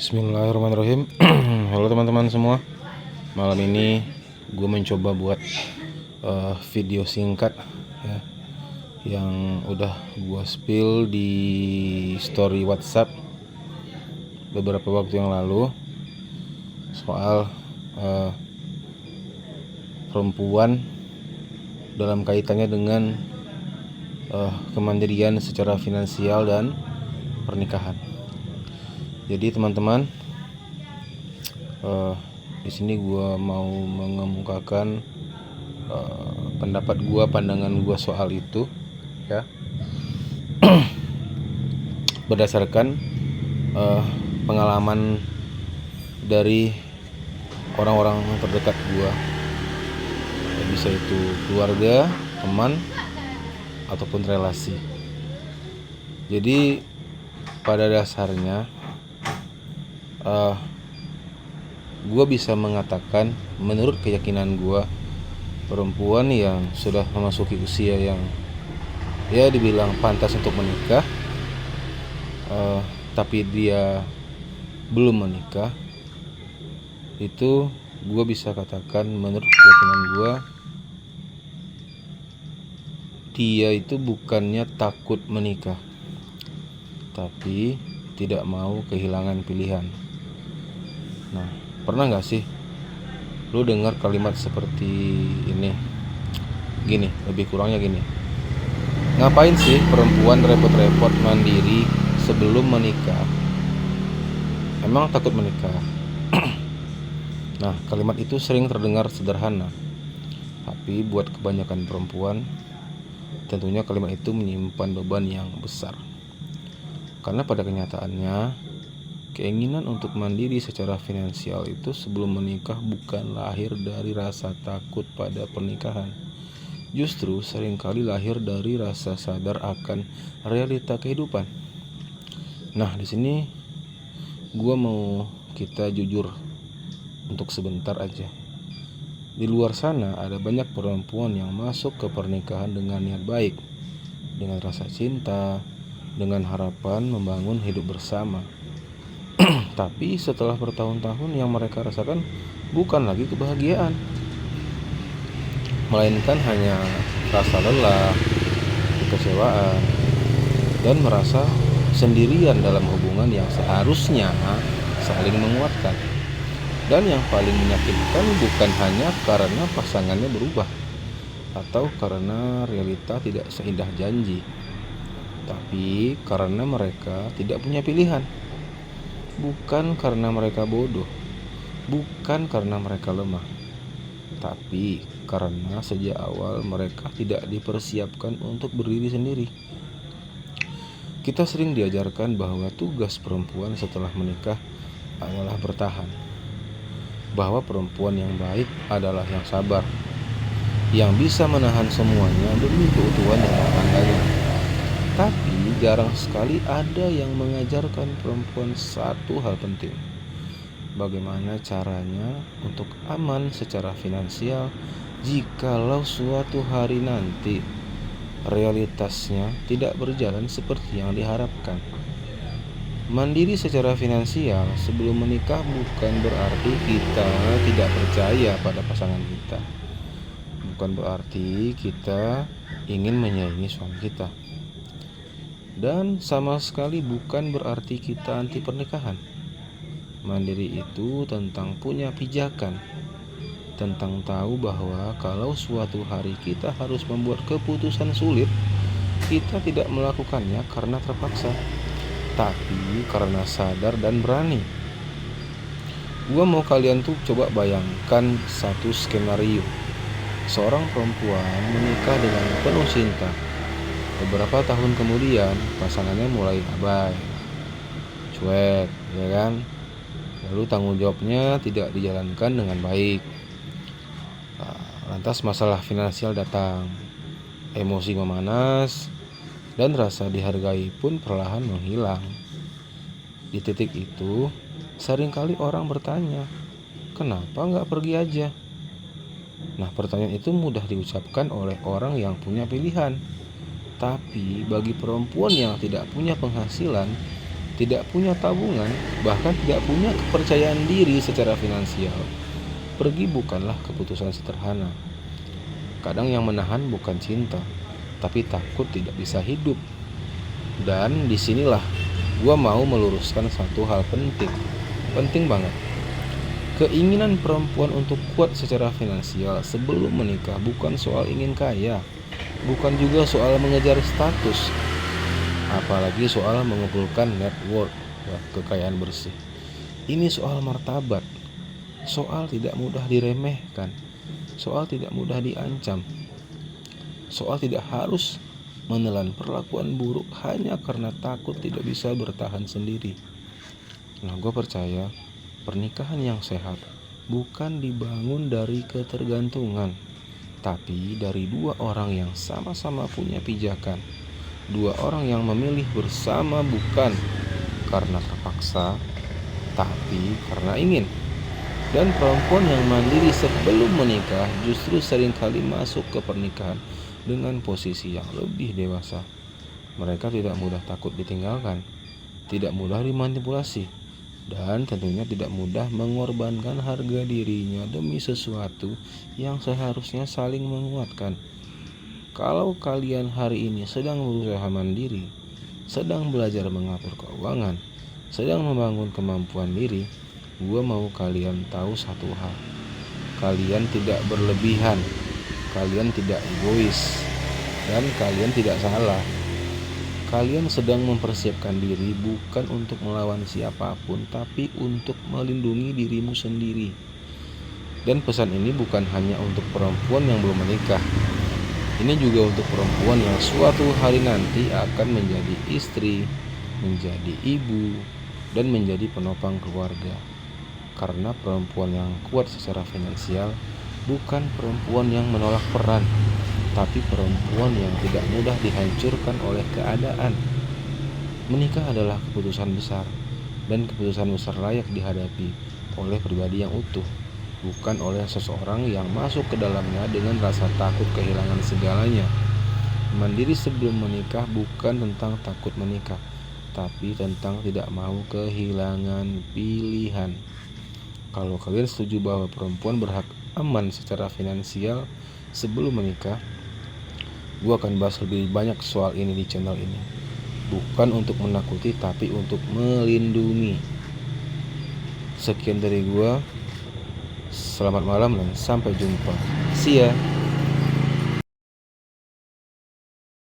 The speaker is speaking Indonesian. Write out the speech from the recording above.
Bismillahirrahmanirrahim. Halo teman-teman semua. Malam ini gue mencoba buat video singkat ya, yang udah gue spill di story WhatsApp beberapa waktu yang lalu soal perempuan dalam kaitannya dengan kemandirian secara finansial dan pernikahan. Jadi teman-teman, di sini gue mau mengemukakan pendapat gue, pandangan gue soal itu, ya, berdasarkan pengalaman dari orang-orang terdekat gue, bisa itu keluarga, teman, ataupun relasi. Jadi pada dasarnya gue bisa mengatakan, menurut keyakinan gue, perempuan yang sudah memasuki usia yang ya dibilang pantas untuk menikah, tapi dia belum menikah, itu gue bisa katakan menurut keyakinan gue, dia itu bukannya takut menikah, tapi tidak mau kehilangan pilihan. Nah, pernah gak sih lu dengar kalimat seperti ini? Gini, lebih kurangnya gini. Ngapain sih perempuan repot-repot mandiri sebelum menikah? Emang takut menikah? Nah, kalimat itu sering terdengar sederhana, tapi buat kebanyakan perempuan tentunya kalimat itu menyimpan beban yang besar. Karena pada kenyataannya, keinginan untuk mandiri secara finansial itu sebelum menikah bukan lahir dari rasa takut pada pernikahan. Justru seringkali lahir dari rasa sadar akan realita kehidupan. Nah, di sini gue mau kita jujur untuk sebentar aja. Di luar sana ada banyak perempuan yang masuk ke pernikahan dengan niat baik, dengan rasa cinta, dengan harapan membangun hidup bersama. Tapi setelah bertahun-tahun yang mereka rasakan bukan lagi kebahagiaan, melainkan hanya rasa lelah, kekecewaan, dan merasa sendirian dalam hubungan yang seharusnya saling menguatkan. Dan yang paling menyakitkan bukan hanya karena pasangannya berubah atau karena realita tidak seindah janji, tapi karena mereka tidak punya pilihan. Bukan karena mereka bodoh, bukan karena mereka lemah, tapi karena sejak awal mereka tidak dipersiapkan untuk berdiri sendiri. Kita sering diajarkan bahwa tugas perempuan setelah menikah adalah bertahan, bahwa perempuan yang baik adalah yang sabar, yang bisa menahan semuanya demi keutuhan rumah tangganya. Tapi jarang sekali ada yang mengajarkan perempuan satu hal penting. Bagaimana caranya untuk aman secara finansial jikalau suatu hari nanti realitasnya tidak berjalan seperti yang diharapkan. Mandiri secara finansial sebelum menikah bukan berarti kita tidak percaya pada pasangan kita. Bukan berarti kita ingin menyaingi suami kita. Dan sama sekali bukan berarti kita anti pernikahan. Mandiri itu tentang punya pijakan, tentang tahu bahwa kalau suatu hari kita harus membuat keputusan sulit, kita tidak melakukannya karena terpaksa, tapi karena sadar dan berani. Gua mau kalian tuh coba bayangkan satu skenario. Seorang perempuan menikah dengan penuh cinta. Beberapa tahun kemudian pasangannya mulai abai, cuek, ya kan? Lalu tanggung jawabnya tidak dijalankan dengan baik. Lantas masalah finansial datang, emosi memanas, dan rasa dihargai pun perlahan menghilang. Di titik itu, seringkali orang bertanya, kenapa nggak pergi aja? Nah, pertanyaan itu mudah diucapkan oleh orang yang punya pilihan. Tapi bagi perempuan yang tidak punya penghasilan, tidak punya tabungan, bahkan tidak punya kepercayaan diri secara finansial, pergi bukanlah keputusan sederhana. Kadang yang menahan bukan cinta, tapi takut tidak bisa hidup. Dan disinilah gua mau meluruskan satu hal penting banget. Keinginan perempuan untuk kuat secara finansial sebelum menikah bukan soal ingin kaya, bukan juga soal mengejar status, apalagi soal mengumpulkan net worth, kekayaan bersih. Ini soal martabat, soal tidak mudah diremehkan, soal tidak mudah diancam, soal tidak harus menelan perlakuan buruk hanya karena takut tidak bisa bertahan sendiri. Nah, gue percaya pernikahan yang sehat bukan dibangun dari ketergantungan, tapi dari dua orang yang sama-sama punya pijakan. Dua orang yang memilih bersama bukan karena terpaksa, tapi karena ingin. Dan perempuan yang mandiri sebelum menikah justru seringkali masuk ke pernikahan dengan posisi yang lebih dewasa. Mereka tidak mudah takut ditinggalkan, tidak mudah dimanipulasi, dan tentunya tidak mudah mengorbankan harga dirinya demi sesuatu yang seharusnya saling menguatkan. Kalau kalian hari ini sedang berusaha mandiri, sedang belajar mengatur keuangan, sedang membangun kemampuan diri, gue mau kalian tahu satu hal. Kalian tidak berlebihan, kalian tidak egois, dan kalian tidak salah. Kalian sedang mempersiapkan diri bukan untuk melawan siapapun, tapi untuk melindungi dirimu sendiri. Dan pesan ini bukan hanya untuk perempuan yang belum menikah. Ini juga untuk perempuan yang suatu hari nanti akan menjadi istri, menjadi ibu, dan menjadi penopang keluarga. Karena perempuan yang kuat secara finansial bukan perempuan yang menolak peran, tapi perempuan yang tidak mudah dihancurkan oleh keadaan. Menikah adalah keputusan besar, dan keputusan besar layak dihadapi oleh pribadi yang utuh, bukan oleh seseorang yang masuk ke dalamnya dengan rasa takut kehilangan segalanya. Mandiri sebelum menikah bukan tentang takut menikah, tapi tentang tidak mau kehilangan pilihan. Kalau kalian setuju bahwa perempuan berhak aman secara finansial sebelum menikah, gue akan bahas lebih banyak soal ini di channel ini. Bukan untuk menakuti, tapi untuk melindungi. Sekian dari gue. Selamat malam dan sampai jumpa. See ya.